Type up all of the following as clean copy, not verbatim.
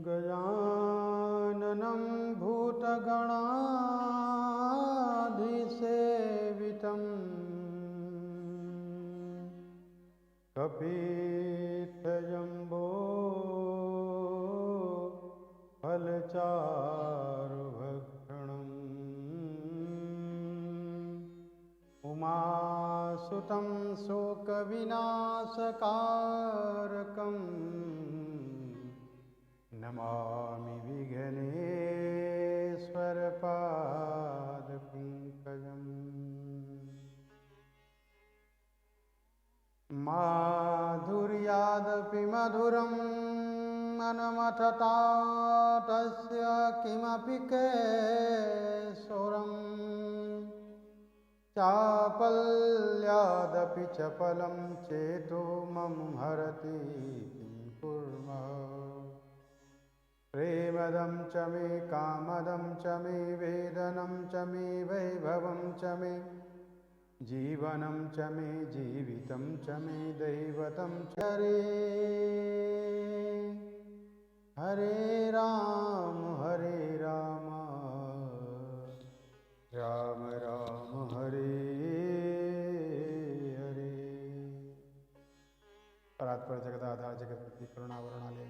गजाननं भूतगणाधिसेवितं कपित्थजम्बो फलचारुभक्षणम् उमासुतं शोकविनाशकारकम् नमामि विघ्नेश्वरपादपङ्कजम्। माधुर्यादपि मधुरम् अनमथता तस्य किमपि केशरम् चापल्यादपि चपलं चेतो मम हरति किं कुर्मः। प्रेमदं च मे कामदं च मे वेदनं च मे वैभवं च मे जीवनं च मे जीवितं च मे दैवतं च हरे राम राम राम हरे हरे। परात्पर जगदाधार जगतपति करुणावरणालय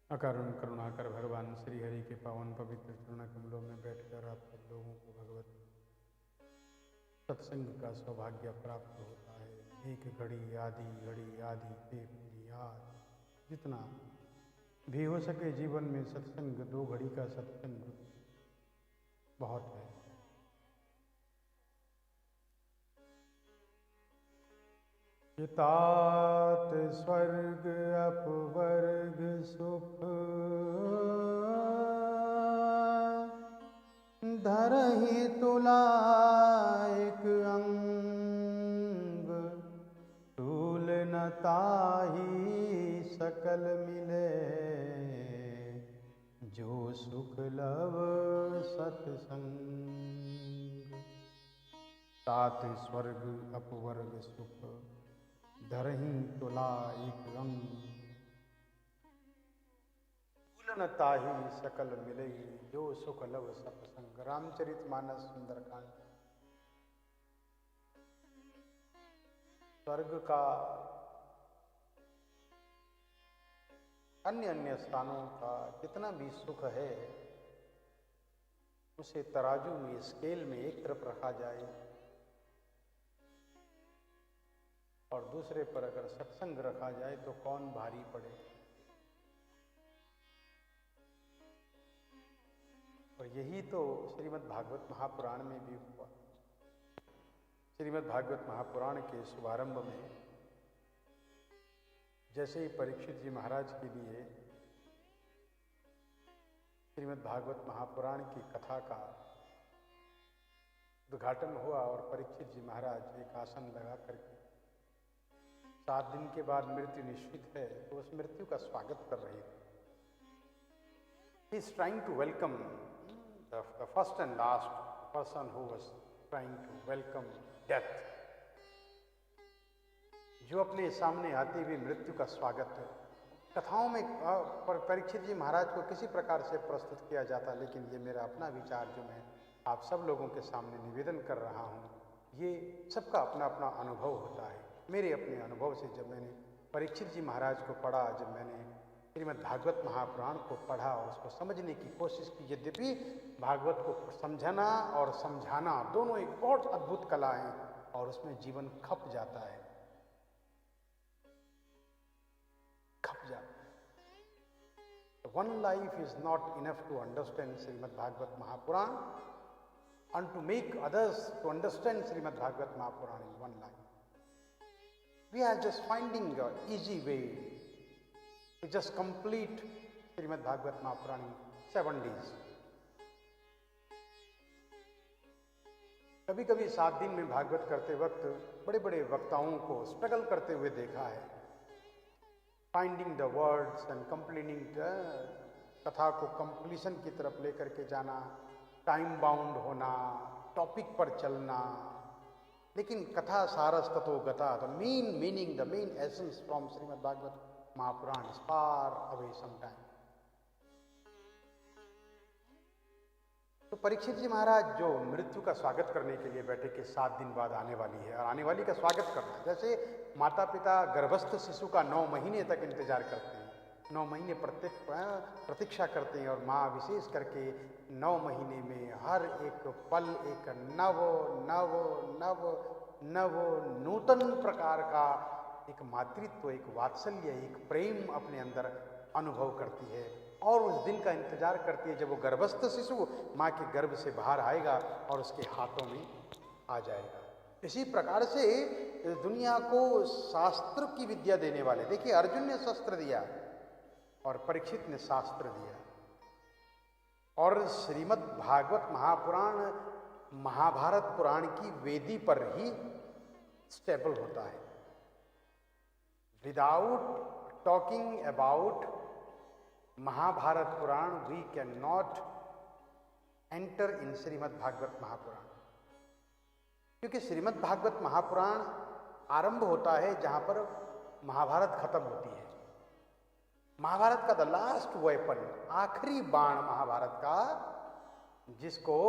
अकारण करुणाकर भगवान श्री हरि के पावन पवित्र चरण कमलों में बैठकर आप सब लोगों को भगवत सत्संग का सौभाग्य प्राप्त होता है। एक घड़ी आधी पे याद जितना भी हो सके जीवन में सत्संग, 2 घड़ी का सत्संग बहुत है। तात स्वर्ग अपवर्ग सुख धरहि तुलाइक अंग तूल न ताहि सकल मिले जो सुख लव सत्संग। तात स्वर्ग अपवर्ग सुख धरहि तुलाइक अंग तूल न ताहि सकल मिले जो सुख लव सत्संग। रामचरितमानस सुंदरकांड। स्वर्ग का अन्य अन्य स्थानों का जितना भी सुख है उसे तराजू में, स्केल में एक तरफ रखा जाए और दूसरे पर अगर सत्संग रखा जाए तो कौन भारी पड़े। और यही तो श्रीमद् भागवत महापुराण में भी हुआ। श्रीमद् भागवत महापुराण के शुभारंभ में जैसे ही परीक्षित जी महाराज के लिए श्रीमद् भागवत महापुराण की कथा का उद्घाटन हुआ और परीक्षित जी महाराज एक आसन लगा करके 7 दिन के बाद मृत्यु निश्चित है तो उस मृत्यु का स्वागत कर रहे थे। He is trying to welcome the first and last person who was trying to welcome death. जो अपने सामने आते हुए मृत्यु का स्वागत कथाओं में परीक्षित जी महाराज को किसी प्रकार से प्रस्तुत किया जाता, लेकिन ये मेरा अपना विचार जो मैं आप सब लोगों के सामने निवेदन कर रहा हूँ, ये सबका अपना अपना अनुभव होता है। मेरे अपने अनुभव से जब मैंने परीक्षित जी महाराज को पढ़ा, जब मैंने श्रीमद् भागवत महापुराण को पढ़ा और उसको समझने की कोशिश की, यद्यपि भागवत को समझना और समझाना दोनों एक बहुत अद्भुत कला है और उसमें जीवन खप जाता है, खप जाता है। One life is not enough to understand Srimad Bhagavad Mahapuran, and to make others to understand Srimad Bhagavad Mahapuran in one life. We are just finding an easy way to just complete Srimad Bhagavad Mahapuran in 7 days. कभी कभी 7 दिन में भागवत करते वक्त बड़े बड़े वक्ताओं को स्ट्रगल करते हुए देखा है, फाइंडिंग द वर्ड्स एंड कथा को कंप्लीशन की तरफ लेकर के जाना, टाइम बाउंड होना, टॉपिक पर चलना, लेकिन कथा सारस ततो गता, the main meaning, the main essence from Shrimad Bhagavat Mahapuran is far away sometime. तो परीक्षित जी महाराज जो मृत्यु का स्वागत करने के लिए बैठे कि 7 दिन बाद आने वाली है, और आने वाली का स्वागत करना, जैसे माता पिता गर्भस्थ शिशु का 9 महीने तक इंतजार करते हैं, 9 महीने प्रतीक्षा करते हैं, और माँ विशेष करके 9 महीने में हर एक पल एक नव नव नव नव नूतन प्रकार का एक मातृत्व, एक वात्सल्य, एक प्रेम अपने अंदर अनुभव करती है, और उस दिन का इंतजार करती है जब वो गर्भस्थ शिशु माँ के गर्भ से बाहर आएगा और उसके हाथों में आ जाएगा। इसी प्रकार से दुनिया को शास्त्र की विद्या देने वाले, देखिए अर्जुन ने शस्त्र दिया और परीक्षित ने शास्त्र दिया, और श्रीमद् भागवत महापुराण महाभारत पुराण की वेदी पर ही स्टेबल होता है। Without talking about Mahabharat Puran we can not enter in Shrimad Bhagavat Mahapuran, क्योंकि श्रीमद् भागवत महापुराण आरंभ होता है जहां पर महाभारत खत्म होती है। महाभारत का द लास्ट वेपन, आखिरी बाण महाभारत का, जिसको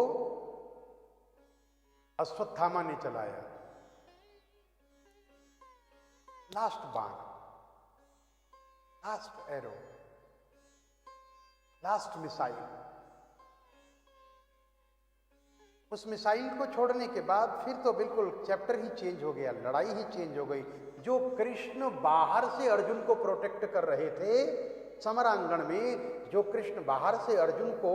अश्वत्थामा ने चलाया, लास्ट बाण, लास्ट एरो, लास्ट मिसाइल। उस मिसाइल को छोड़ने के बाद फिर तो बिल्कुल चैप्टर ही चेंज हो गया, लड़ाई ही चेंज हो गई। जो कृष्ण बाहर से अर्जुन को प्रोटेक्ट कर रहे थे समरांगण में, जो कृष्ण बाहर से अर्जुन को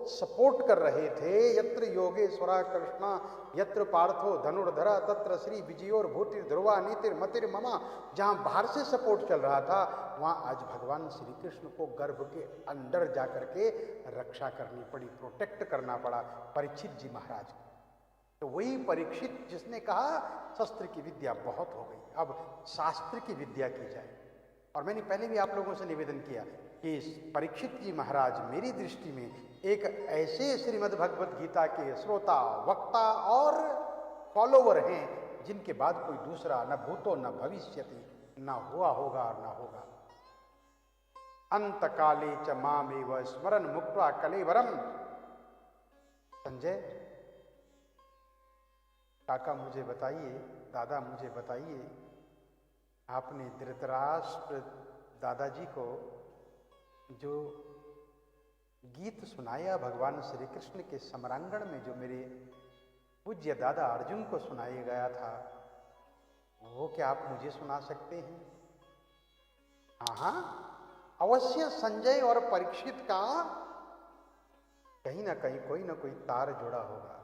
सपोर्ट कर रहे थे, यत्र योगेश्वरा कृष्णा यत्र पार्थो धनुर्धरा तत्र श्री विजयोर भूतिर ध्रुवा नीतिर मतिर ममा, जहां बाहर से सपोर्ट चल रहा था, वहां आज भगवान श्री कृष्ण को गर्भ के अंदर जाकर के रक्षा करनी पड़ी, प्रोटेक्ट करना पड़ा परीक्षित जी महाराज को। तो वही परीक्षित जिसने कहा शस्त्र की विद्या बहुत हो गई, अब शास्त्र की विद्या की जाए। और मैंने पहले भी आप लोगों से निवेदन किया कि परीक्षित जी महाराज मेरी दृष्टि में एक ऐसे श्रीमद् भगवत गीता के श्रोता, वक्ता और फॉलोवर हैं जिनके बाद कोई दूसरा न भूतो न भविष्यति, न हुआ होगा और न होगा। अंत काले च मामेव स्मरण मुक्त्वा कलेवरम। संजय काका मुझे बताइए, दादा मुझे बताइए, आपने धृतराष्ट्र दादाजी को जो गीत सुनाया भगवान श्री कृष्ण के समरांगण में, जो मेरे पूज्य दादा अर्जुन को सुनाया गया था, वो क्या आप मुझे सुना सकते हैं? हाँ, अवश्य संजय और परीक्षित का कहीं ना कहीं कोई ना कोई तार जुड़ा होगा,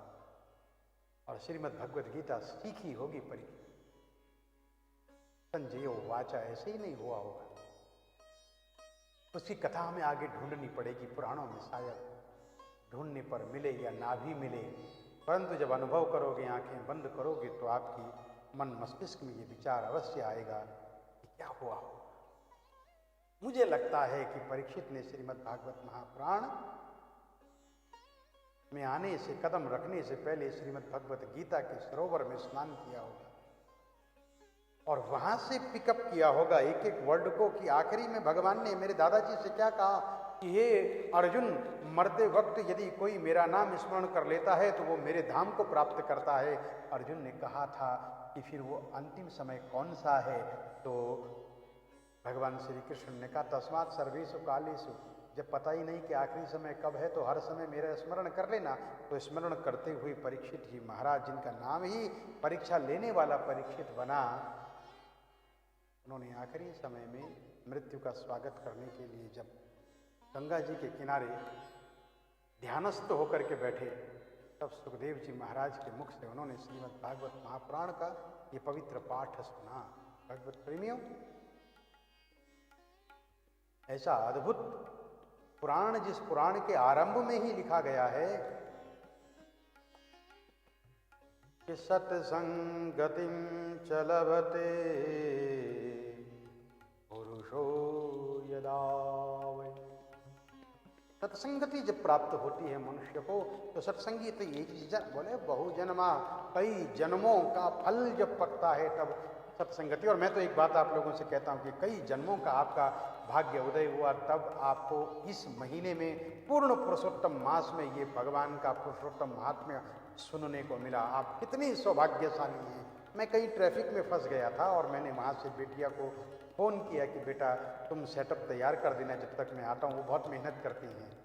और श्रीमद् भगवद गीता सीखी होगी परीक्षित। संजय वाचा ऐसे ही नहीं हुआ होगा, उसकी कथा हमें आगे ढूंढनी पड़ेगी पुराणों में, शायद ढूंढने पर मिले या ना भी मिले, परंतु जब अनुभव करोगे, आंखें बंद करोगे, तो आपकी मन मस्तिष्क में ये विचार अवश्य आएगा कि क्या हुआ हो। मुझे लगता है कि परीक्षित ने श्रीमद् भागवत महापुराण में आने से, कदम रखने से पहले श्रीमद् भगवत गीता के सरोवर में स्नान किया होगा, और वहां से पिकअप किया होगा एक एक वर्ड को, कि आखिरी में भगवान ने मेरे दादाजी से क्या कहा कि हे अर्जुन, मरते वक्त यदि कोई मेरा नाम स्मरण कर लेता है तो वो मेरे धाम को प्राप्त करता है। अर्जुन ने कहा था कि फिर वो अंतिम समय कौन सा है? तो भगवान श्री कृष्ण ने कहा तस्मात् सर्वेषु कालेषु, जब पता ही नहीं कि आखिरी समय कब है तो हर समय मेरा स्मरण कर लेना। तो स्मरण करते हुए परीक्षित जी महाराज, जिनका नाम ही परीक्षा लेने वाला परीक्षित बना, उन्होंने आखिरी समय में मृत्यु का स्वागत करने के लिए जब गंगा जी के किनारे ध्यानस्थ होकर के बैठे, तब सुखदेव जी महाराज के मुख से उन्होंने श्रीमद् भागवत महापुराण का ये पवित्र पाठ सुना। भगवत प्रेमियों, ऐसा अद्भुत पुराण, जिस पुराण के आरंभ में ही लिखा गया है कि सत्संगतिं च लभते पुरुषो यदा वै, सत्संगति जब प्राप्त होती है मनुष्य को, तो सत्संगी तो एक जन बोले बहु जन्मा, कई जन्मों का फल जब पकता है तब सत्संगति। और मैं तो एक बात आप लोगों से कहता हूँ कि कई जन्मों का आपका भाग्य उदय हुआ, तब आपको इस महीने में पूर्ण पुरुषोत्तम मास में ये भगवान का पुरुषोत्तम महात्म्य सुनने को मिला। आप कितनी सौभाग्यशाली हैं। मैं कहीं ट्रैफिक में फंस गया था और मैंने वहाँ से बेटिया को फ़ोन किया कि बेटा तुम सेटअप तैयार कर देना जब तक मैं आता हूँ। वो बहुत मेहनत करती हैं।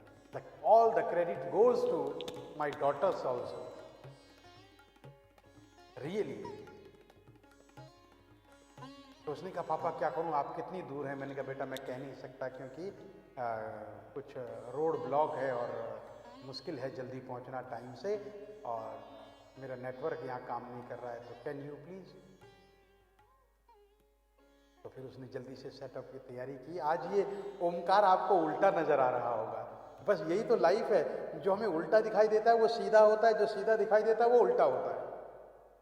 All the credit goes to my daughters also, really. तो उसने कहा पापा क्या करूँ, आप कितनी दूर हैं? मैंने कहा बेटा मैं कह नहीं सकता क्योंकि कुछ रोड ब्लॉक है और मुश्किल है जल्दी पहुँचना टाइम से, और मेरा नेटवर्क यहाँ काम नहीं कर रहा है, तो कैन यू प्लीज़। तो फिर उसने जल्दी से सेटअप की तैयारी की। आज ये ओमकार आपको उल्टा नजर आ रहा होगा, बस यही तो लाइफ है। जो हमें उल्टा दिखाई देता है वो सीधा होता है, जो सीधा दिखाई देता है वो उल्टा होता है।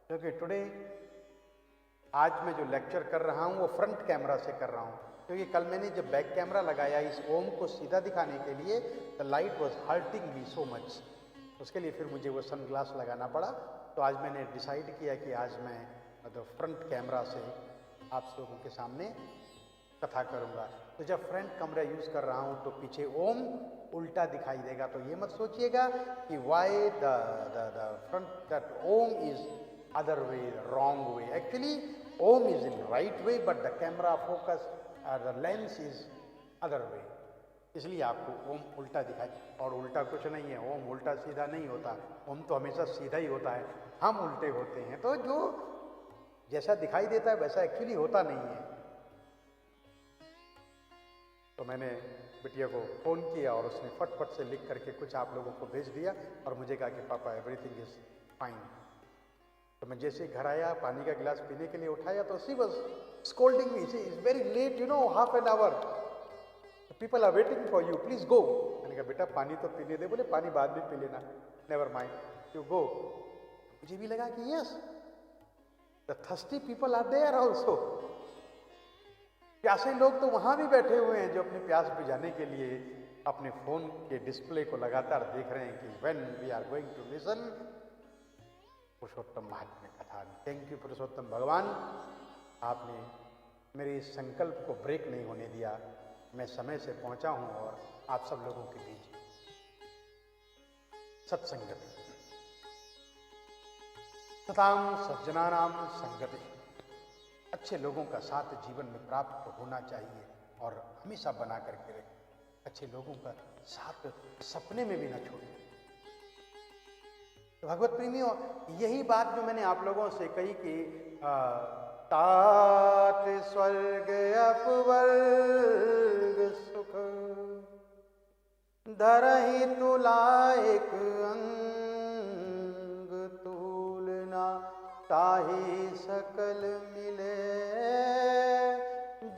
क्योंकि टुडे आज मैं जो लेक्चर कर रहा हूँ वो फ्रंट कैमरा से कर रहा हूँ, क्योंकि कल मैंने जब बैक कैमरा लगाया इस ओम को सीधा दिखाने के लिए, the light was hurting me so much. उसके लिए फिर मुझे वो सनग्लास लगाना पड़ा। तो आज मैंने डिसाइड किया कि आज मैं मतलब फ्रंट कैमरा से आप लोगों के सामने कथा करूँगा। तो जब फ्रंट कैमरा यूज़ कर रहा हूँ तो पीछे ओम उल्टा दिखाई देगा। तो ये मत सोचिएगा कि why the front that Om is other way, wrong way. Actually Om is in right way but the camera focus the lens is other way, इसलिए आपको ओम उल्टा दिखाई। और उल्टा कुछ नहीं है, ओम उल्टा सीधा नहीं होता, ओम तो हमेशा सीधा ही होता है, हम उल्टे होते हैं। तो जो जैसा दिखाई देता है वैसा एक्चुअली होता नहीं है। तो मैंने बिटिया को फ़ोन किया और उसने फटफट से लिख करके कुछ आप लोगों को भेज दिया और मुझे कहा कि पापा एवरीथिंग इज फाइन। तो मैं जैसे घर आया, पानी का गिलास पीने के लिए उठाया तो she was scolding me, she is very late, you know, half an hour, people are waiting for you, please go. मैंने कहा बेटा पानी तो पीने दे। बोले पानी बाद में पी लेना, नेवर माइंड, यू गो। मुझे भी लगा कि yes, the thirsty people are there also. प्यासे लोग तो वहां भी बैठे हुए हैं जो अपनी प्यास बुझाने के लिए अपने फोन के डिस्प्ले को लगातार देख रहे हैं कि when we are going to listen Purushottam Mahatmya katha. Thank you पुरुषोत्तम भगवान, आपने मेरे इस संकल्प को ब्रेक नहीं होने दिया। मैं समय से पहुंचा हूं और आप सब लोगों के बीच सत्संगति तथाम सज्जनानाम संगति, अच्छे लोगों का साथ जीवन में प्राप्त होना चाहिए और हमेशा बना करके रखें। अच्छे लोगों का साथ सपने में भी न छोड़ें। तो भगवत प्रेमियों, यही बात जो मैंने आप लोगों से कही कि तात स्वर्ग अपवर्ग सुख धरहि तुलायक अंग तूलना, ताहि सकल मिले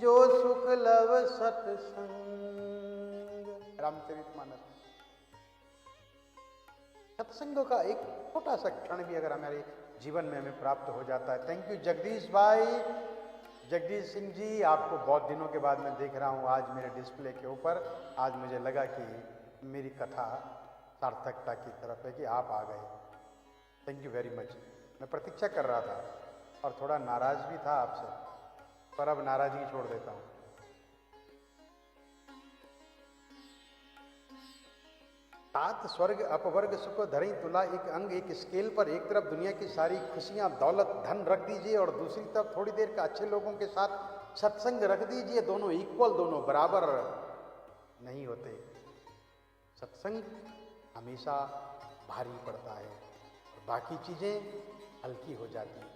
जो सुख लव सत्संग। रामचरितमानस। सत्संग का एक छोटा सा क्षण भी अगर हमारे जीवन में हमें प्राप्त हो जाता है। थैंक यू जगदीश भाई, जगदीश सिंह जी, आपको बहुत दिनों के बाद मैं देख रहा हूँ आज मेरे डिस्प्ले के ऊपर। आज मुझे लगा कि मेरी कथा सार्थकता की तरफ है कि आप आ गए। Thank you very much. मैं प्रतीक्षा कर रहा था और थोड़ा नाराज भी था आपसे, पर अब नाराजगी छोड़ देता हूँ। तात स्वर्ग अपवर्ग सुख धरई तुला एक अंग, एक स्केल पर एक तरफ दुनिया की सारी खुशियां दौलत धन रख दीजिए और दूसरी तरफ थोड़ी देर का अच्छे लोगों के साथ सत्संग रख दीजिए। दोनों इक्वल, दोनों बराबर नहीं होते। सत्संग हमेशा भारी पड़ता है और बाकी चीजें हल्की हो जाती है।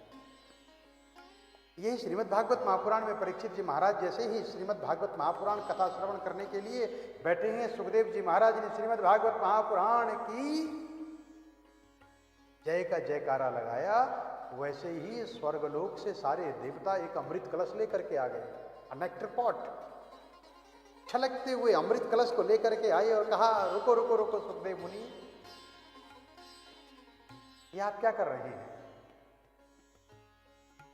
यही श्रीमद् भागवत महापुराण में परीक्षित जी महाराज जैसे ही श्रीमद् भागवत महापुराण कथा श्रवण करने के लिए बैठे हैं, सुखदेव जी महाराज ने श्रीमद् भागवत महापुराण की जय का जयकारा लगाया। वैसे ही स्वर्गलोक से सारे देवता एक अमृत कलश लेकर के आ गए। नेक्टर पॉट, छलकते हुए अमृत कलश को लेकर के आए और कहा रुको रुको रुको सुखदेव मुनि, ये आप क्या कर रहे हैं?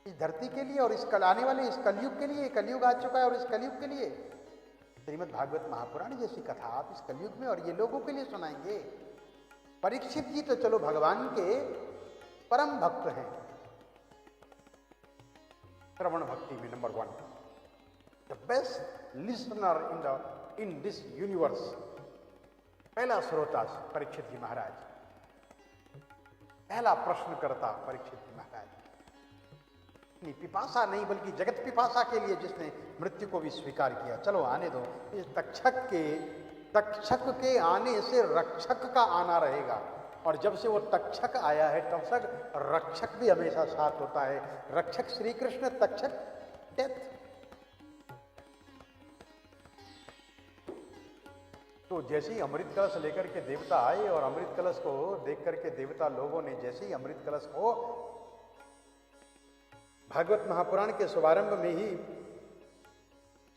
इस धरती के लिए और इस आने वाले इस कलयुग के लिए, कलयुग आ चुका है और इस कलयुग के लिए श्रीमद् भागवत महापुराण जैसी कथा आप इस कलयुग में और ये लोगों के लिए सुनाएंगे। परीक्षित जी तो चलो भगवान के परम भक्त हैं, श्रवण भक्ति में number 1, the best listener in this universe. पहला श्रोता परीक्षित जी महाराज, पहला प्रश्नकर्ता परीक्षित जी महाराज। नहीं पिपासा नहीं बल्कि जगत पिपासा के लिए जिसने मृत्यु को भी स्वीकार किया। चलो आने दो, इस तक्षक के आने से रक्षक का आना रहेगा, और जब से वो तक्षक आया है तब तक रक्षक भी हमेशा साथ होता है। रक्षक श्री कृष्ण, तक्षक डेथ। तो जैसे ही अमृत कलश लेकर के देवता आए और अमृत कलश को देख करके देवता लोगों ने जैसे ही अमृत कलश को भागवत महापुराण के शुभारंभ में ही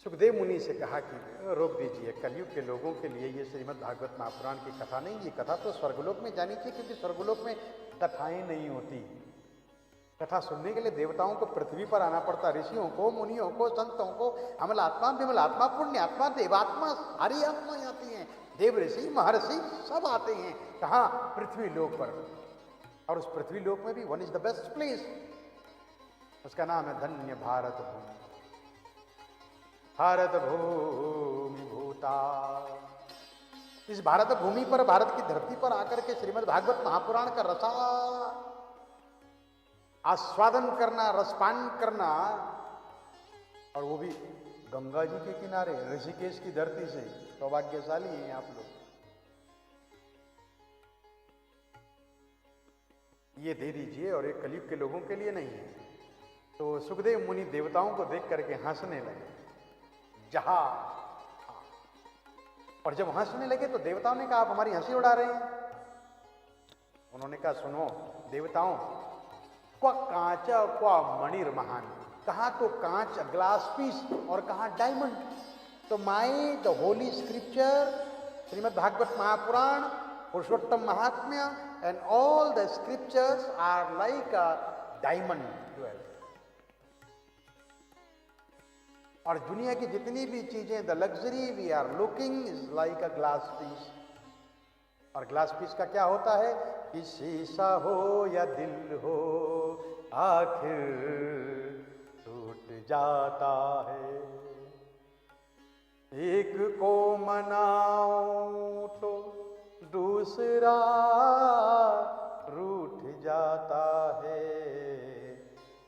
सुखदेव मुनि से कहा कि रोक दीजिए, कलयुग के लोगों के लिए ये श्रीमद् भागवत महापुराण की कथा नहीं, ये कथा तो स्वर्गलोक में जानी चाहिए, क्योंकि स्वर्गलोक में कथाएं नहीं होती। कथा सुनने के लिए देवताओं को पृथ्वी पर आना पड़ता, ऋषियों को, मुनियों को, संतों को, अमलात्मा, विमलात्मा, पुण्यात्मा, देवात्मा, सारी आत्माएं आती हैं, देव ऋषि महर्षि सब आते हैं। कहाँ? पृथ्वी लोक पर। और उस पृथ्वी लोक में भी one is the best place, उसका नाम है धन्य भारत भूमि। भारत भूमि भूता। इस भारत भूमि पर, भारत की धरती पर आकर के श्रीमद् भागवत महापुराण का रसा आस्वादन करना, रसपान करना, और वो भी गंगा जी के किनारे, ऋषिकेश की धरती से। सौभाग्यशाली हैं आप लोग। ये दे दीजिए, और एक कलयुग के लोगों के लिए नहीं है। तो सुखदेव मुनि देवताओं को देख करके हंसने लगे। जहा, और जब हंसने लगे तो देवताओं ने कहा आप हमारी हंसी उड़ा रहे हैं। उन्होंने कहा सुनो देवताओं, क्वा कांच क्वा मणिर महान, कहाँ तो कांच ग्लास पीस और कहाँ डायमंड। तो my the holy scripture, Shrimad Bhagavat Mahapurana, Purushottam Mahatmya and all the scriptures are like a diamond jewel. और दुनिया की जितनी भी चीजें, the luxury we are looking is like a glass piece. और ग्लास पीस का क्या होता है कि शीशा हो या दिल हो, आखिर टूट जाता है। एक को मनाओ तो दूसरा रूठ जाता है,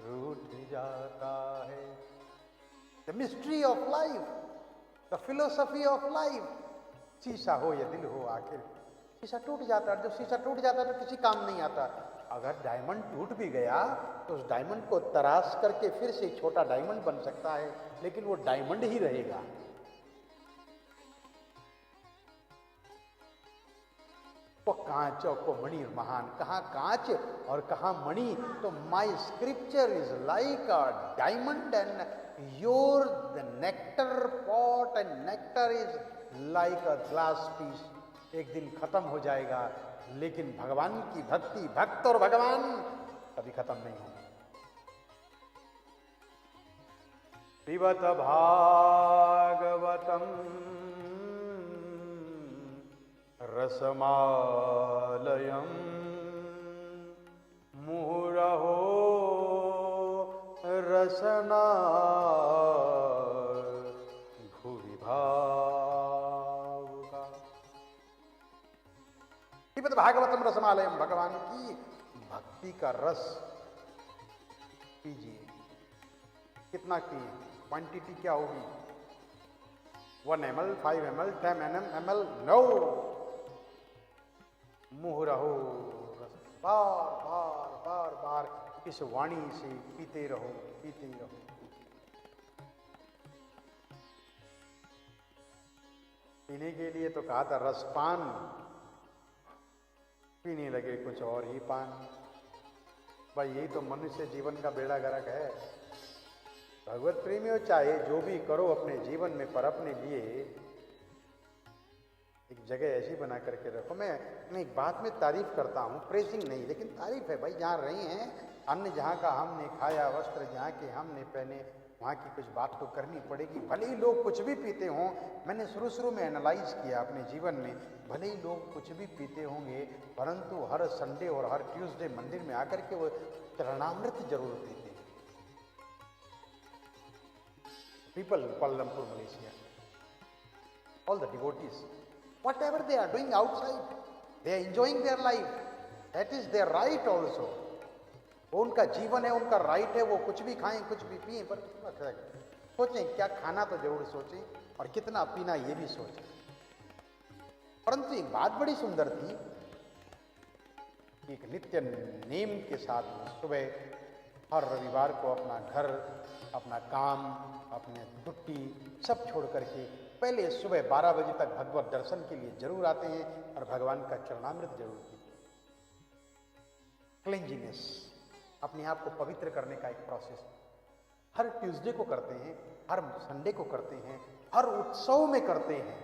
रूठ जाता है। The mystery of life, the philosophy of life. शीशा हो या दिल हो, आखिर शीशा टूट जाता है। जब शीशा टूट जाता है तो किसी काम नहीं आता। अगर डायमंड टूट भी गया तो उस डायमंड को तराश करके फिर से छोटा डायमंड बन सकता है, लेकिन वो डायमंड ही रहेगा। वो कांच और को मणि महान, कहाँ कांच और कहाँ मणि। तो my scripture is like a diamond and your the nectar pot and nectar is like a glass piece. एक दिन खत्म हो जाएगा, लेकिन भगवान की भक्ति, भक्त और भगवान कभी खत्म नहीं होंगे। पिबत भागवतम रसमालयम मुहुरहो रसना भूरि भावुका। पिबत भागवतम रसमालयम, भगवान की भक्ति का रस पीजिए। कितना पिए? क्वांटिटी क्या होगी? 1 ml, 5 ml, 10 ml? नो। मुहुरहो रस, बार बार बार बार इस वाणी से पीते रहो, पीते रहो। पीने के लिए तो कहा था रसपान, पीने लगे कुछ और ही पान। भाई यही तो मनुष्य जीवन का बेड़ा गर्क है। भगवत प्रेमियों, चाहे जो भी करो अपने जीवन में, पर अपने लिए एक जगह ऐसी बना करके रखो। मैं एक बात में तारीफ करता हूँ, प्रेसिंग नहीं, लेकिन तारीफ है भाई। जहाँ रहे हैं, अन्न जहाँ का हमने खाया, वस्त्र जहाँ के हमने पहने, वहाँ की कुछ बात तो करनी पड़ेगी। भले ही लोग कुछ भी पीते हों, मैंने शुरू में एनालाइज किया अपने जीवन में, भले ही लोग कुछ भी पीते होंगे, परंतु हर संडे और हर ट्यूसडे मंदिर में आकर के वो चरणामृत जरूर पीते हैं। People Kuala Lumpur Malaysia, all the devotees, whatever they are doing outside, they are enjoying their life, that is their right also। वो उनका जीवन है, उनका राइट है, वो कुछ भी खाएं कुछ भी पिए, पर सोचें क्या खाना तो जरूर सोचें और कितना पीना ये भी सोचें। परंतु एक बात बड़ी सुंदर थी, एक नित्य नेम के साथ सुबह हर रविवार को अपना घर, अपना काम, अपने छुट्टी सब छोड़ करके पहले सुबह 12 बजे तक भगवत दर्शन के लिए जरूर आते हैं और भगवान का चरणामृत जरूर पीते हैं। क्लेंजीनेस, अपने आप को पवित्र करने का एक प्रोसेस हर ट्यूसडे को करते हैं, हर संडे को करते हैं, हर उत्सव में करते हैं।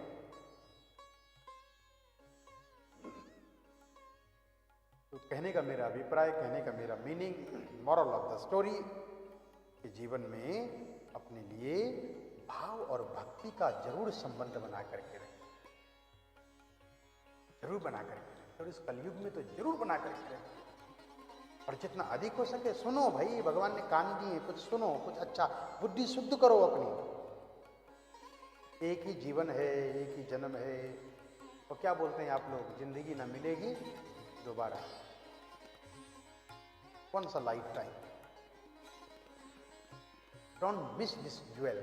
तो कहने का मेरा अभिप्राय, कहने का मेरा meaning, moral of the story, कि जीवन में अपने लिए भाव और भक्ति का जरूर संबंध बना करके रखें, जरूर बना करके रखें, और इस कलयुग में तो जरूर बना करके रखें। और जितना अधिक हो सके सुनो भाई, भगवान ने कान दिए, कुछ सुनो, कुछ अच्छा, बुद्धि शुद्ध करो अपनी। एक ही जीवन है, एक ही जन्म है, तो क्या बोलते हैं आप लोग, जिंदगी ना मिलेगी दोबारा, once a lifetime, don't miss this jewel,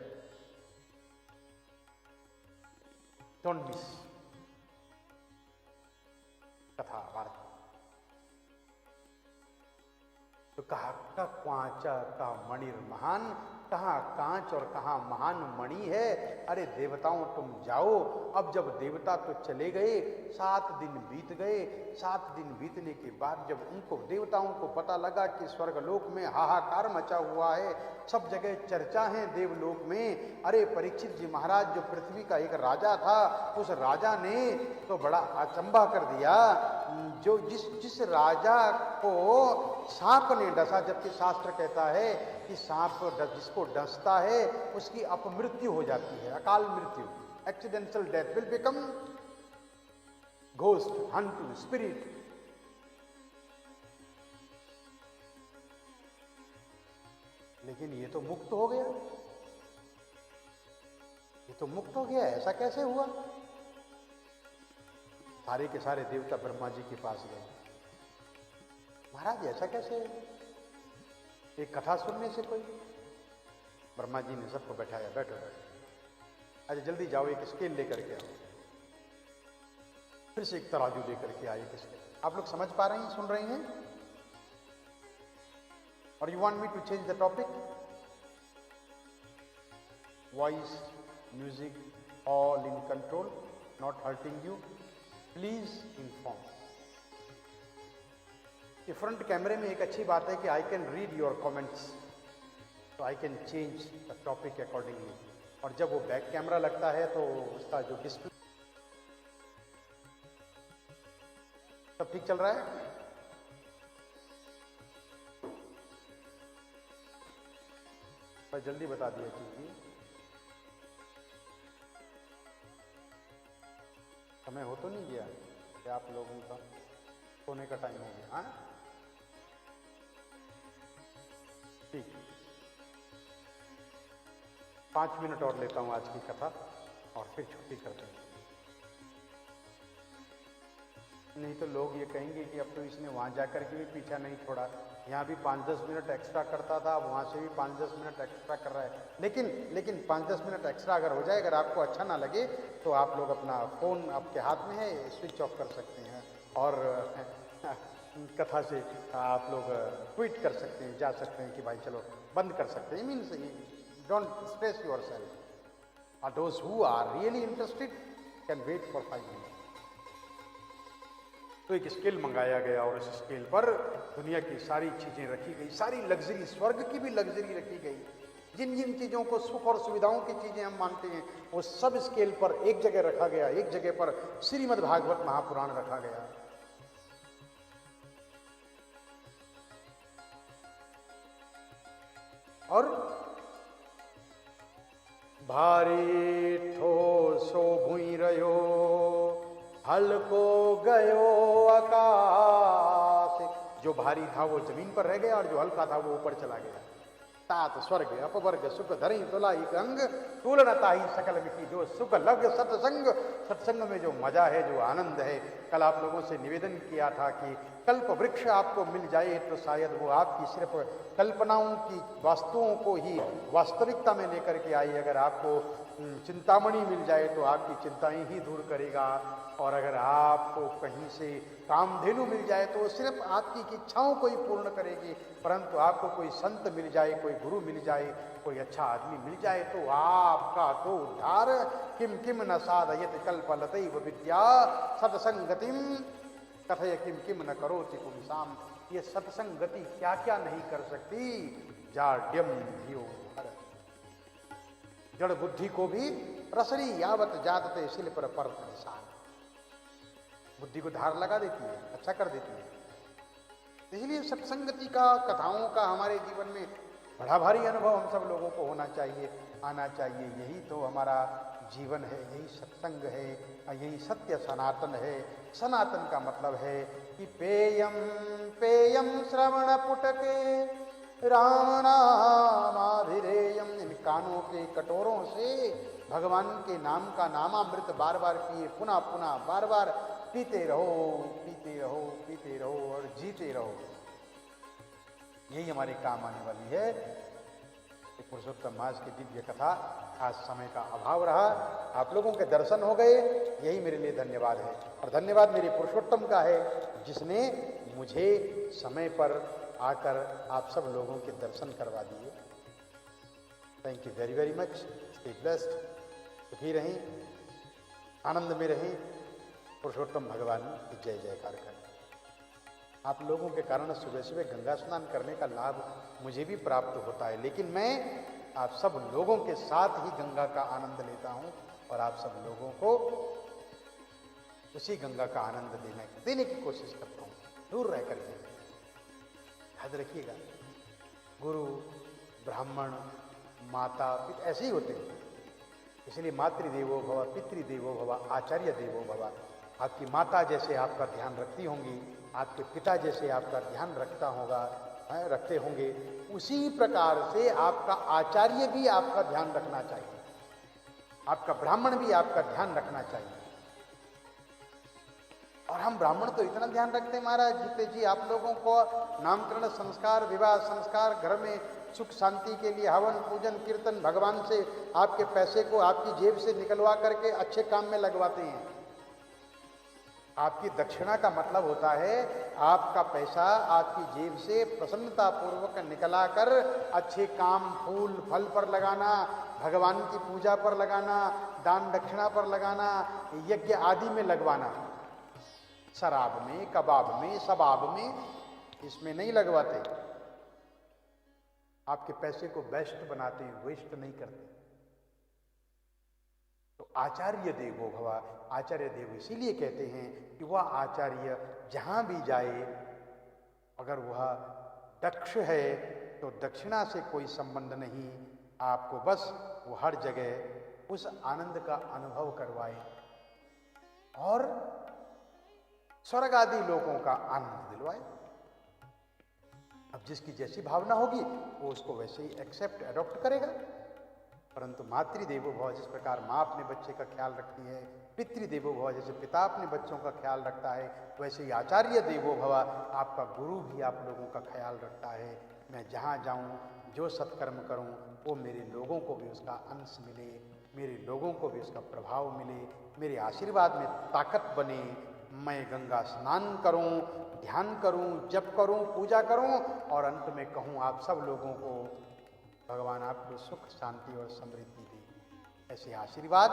don't miss। कथा वार्ता तो कहा क्वांचा का मणिर महान, कहाँ कांच और कहाँ महान मणि है। अरे देवताओं तुम जाओ, अब जब देवता तो चले गए, 7 दिन बीत गए, 7 दिन बीतने के बाद जब उनको देवताओं को पता लगा कि स्वर्गलोक में हाहाकार मचा हुआ है, सब जगह चर्चा है देवलोक में। अरे परीक्षित जी महाराज, जो पृथ्वी का एक राजा था, उस राजा ने तो बड़ा अचंभा कर दिया। जो जिस राजा को सांप ने डसा, जबकि शास्त्र कहता है कि सांप जिसको डसता है उसकी अपमृत्यु हो जाती है, अकाल मृत्यु, accidental death will become ghost, हंटू, स्पिरिट। लेकिन ये तो मुक्त हो गया, ये तो मुक्त हो गया, ऐसा कैसे हुआ? सारे के सारे देवता ब्रह्मा जी के पास गए, महाराज ऐसा कैसे? एक कथा सुनने से कोई? ब्रह्मा जी ने सबको बैठाया, बैठो बैठो, अच्छा जल्दी जाओ एक स्केल लेकर के आओ। फिर से एक तराजू लेकर के आए एक स्केल। आप लोग समझ पा रहे हैं, सुन रहे हैं? और you want me to change the topic? Voice, music, all in control, not hurting you, please inform. ये फ्रंट कैमरे में एक अच्छी बात है कि I can read your comments, तो I can change the topic accordingly. और जब वो बैक कैमरा लगता है तो उसका जो डिस्प्ले, सब ठीक चल रहा है? पर जल्दी बता दिया कीजिए, समय हो तो नहीं गया कि आप लोगों का सोने का टाइम हो गया? हाँ ठीक, 5 मिनट और लेता हूँ आज की कथा और फिर छुट्टी करते हैं। नहीं तो लोग ये कहेंगे कि अब तो इसने वहाँ जाकर के भी पीछा नहीं छोड़ा, यहाँ भी 5-10 मिनट एक्स्ट्रा करता था, वहाँ से भी 5-10 मिनट एक्स्ट्रा कर रहा है। लेकिन 5-10 मिनट एक्स्ट्रा अगर हो जाए, अगर आपको अच्छा ना लगे तो आप लोग अपना फ़ोन आपके हाथ में है, स्विच ऑफ कर सकते हैं और कथा से आप लोग ट्वीट कर सकते हैं, जा सकते हैं कि भाई चलो बंद कर सकते हैं। Means don't stress yourself, और those who are really interested can wait for 5 minute. तो एक स्केल मंगाया गया और इस स्केल पर दुनिया की सारी चीजें रखी गई, सारी लग्जरी, स्वर्ग की भी लग्जरी रखी गई। जिन जिन चीजों को सुख और सुविधाओं की चीजें हम मानते हैं, वो सब स्केल पर एक जगह रखा गया। एक जगह पर श्रीमद् भागवत महापुराण रखा गया। और भारी ठोसो भूई रहो, हल्को गयो आकाश। जो भारी था वो जमीन पर रह गया और जो हल्का था वो ऊपर चला गया। तात स्वर्ग अपवर्ग सुख धरी तुलाई अंग, तुलनता ही सकल मिटी। जो सुख लग सत्संग, सत्संग में जो मजा है, जो आनंद है। कल आप लोगों से निवेदन किया था कि कल्प वृक्ष आपको मिल जाए तो शायद वो आपकी सिर्फ कल्पनाओं की वस्तुओं को ही वास्तविकता में लेकर के आई। अगर आपको चिंतामणि मिल जाए तो आपकी चिंताएं ही दूर करेगा, और अगर आपको कहीं से कामधेनु मिल जाए तो सिर्फ आपकी इच्छाओं को ही पूर्ण करेगी। परंतु आपको कोई संत मिल जाए, कोई गुरु मिल जाए, कोई अच्छा आदमी मिल जाए तो आपका तो उद्धार। किम किम न साधयत कल्पलतैव विद्या, सत्संगतिम कथय किम किम न करोति पुंसाम। ये सत्संगति क्या क्या नहीं कर सकती। जाड्यम धियो हर, जड़ बुद्धि को भी रसरी यावत जातते शिल पर परत निशान। बुद्धि को धार लगा देती है, अच्छा कर देती है। इसलिए सत्संगति का, कथाओं का हमारे जीवन में बड़ा भारी अनुभव हम सब लोगों को होना चाहिए, आना चाहिए। यही तो हमारा जीवन है, यही सत्संग है, यही सत्य सनातन है। सनातन का मतलब है कि पेयम पेयम श्रवण पुटके राम नामाभिरेयम। इन कानों के कटोरों से भगवान के नाम का नामामृत बार बार पिए, पुनः पुनः बार बार पीते रहो, पीते रहो, पीते रहो और जीते रहो। यही हमारे काम आने वाली है। पुरुषोत्तम मास की दिव्य कथा, आज समय का अभाव रहा, आप लोगों के दर्शन हो गए, यही मेरे लिए धन्यवाद है। और धन्यवाद मेरे पुरुषोत्तम का है जिसने मुझे समय पर आकर आप सब लोगों के दर्शन करवा दिए। Thank you very very much. Stay blessed, सुखी रहें, आनंद में रहें, पुरुषोत्तम भगवान की जय जयकार करें। आप लोगों के कारण सुबह सुबह गंगा स्नान करने का लाभ मुझे भी प्राप्त होता है, लेकिन मैं आप सब लोगों के साथ ही गंगा का आनंद लेता हूं और आप सब लोगों को उसी गंगा का आनंद देने की कोशिश करता हूं, दूर रह करके। याद रखिएगा, गुरु, ब्राह्मण, माता, पिता ऐसे ही होते हैं। इसलिए मातृदेवो भव, पितृदेवो भव, आचार्य देवो भव। आपकी माता जैसे आपका ध्यान रखती होंगी, आपके पिता जैसे आपका ध्यान रखते होंगे, उसी प्रकार से आपका आचार्य भी आपका ध्यान रखना चाहिए, आपका ब्राह्मण भी आपका ध्यान रखना चाहिए। और हम ब्राह्मण तो इतना ध्यान रखते हैं महाराज जीते जी, आप लोगों को नामकरण संस्कार, विवाह संस्कार, घर में सुख शांति के लिए हवन पूजन कीर्तन, भगवान से आपके पैसे को आपकी जेब से निकलवा करके अच्छे काम में लगवाते हैं। आपकी दक्षिणा का मतलब होता है आपका पैसा आपकी जेब से प्रसन्नता पूर्वक निकला कर अच्छे काम, फूल फल पर लगाना, भगवान की पूजा पर लगाना, दान दक्षिणा पर लगाना, यज्ञ आदि में लगवाना। शराब में, कबाब में, सबाब में, इसमें नहीं लगवाते। आपके पैसे को बेस्ट बनाते हैं, वेस्ट नहीं करते। तो आचार्य देवो भव, आचार्य देव इसीलिए कहते हैं कि वह आचार्य जहां भी जाए, अगर वह दक्ष है तो दक्षिणा से कोई संबंध नहीं, आपको बस वो हर जगह उस आनंद का अनुभव करवाए और स्वर्ग आदि लोगों का आनंद दिलवाए। अब जिसकी जैसी भावना होगी वो उसको वैसे ही एक्सेप्ट एडॉप्ट करेगा। परंतु मातृदेवो भव, जिस प्रकार माँ अपने बच्चे का ख्याल रखती है, पितृदेवो भव जैसे पिता अपने बच्चों का ख्याल रखता है, वैसे ही आचार्य देवो भव, आपका गुरु भी आप लोगों का ख्याल रखता है। मैं जहाँ जाऊँ, जो सत्कर्म करूँ, वो मेरे लोगों को भी उसका अंश मिले, मेरे लोगों को भी उसका प्रभाव मिले, मेरे आशीर्वाद में ताकत बने। मैं गंगा स्नान करूँ, ध्यान करूँ, जप करूँ, पूजा करूँ और अंत में कहूँ आप सब लोगों को भगवान आपको सुख शांति और समृद्धि दे। ऐसे आशीर्वाद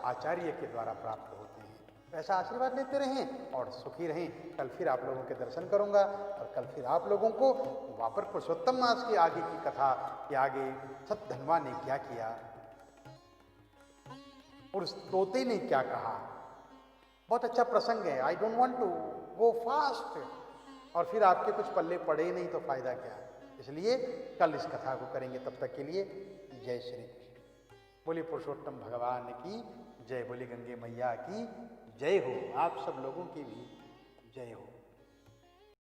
आचार्य के द्वारा प्राप्त होते हैं। ऐसा आशीर्वाद लेते रहें और सुखी रहें। कल फिर आप लोगों के दर्शन करूंगा और कल फिर आप लोगों को वापर पुरुषोत्तम मास के आगे की कथा के आगे सतधनवा ने क्या किया और उस तोते ने क्या कहा। बहुत अच्छा प्रसंग है। I don't want to go fast और फिर आपके कुछ पल्ले पड़े नहीं तो फायदा क्या। इसलिए कल इस कथा को करेंगे। तब तक के लिए जय श्री कृष्ण। बोली पुरुषोत्तम भगवान की जय, बोली गंगे मैया की जय हो, आप सब लोगों की भी जय हो।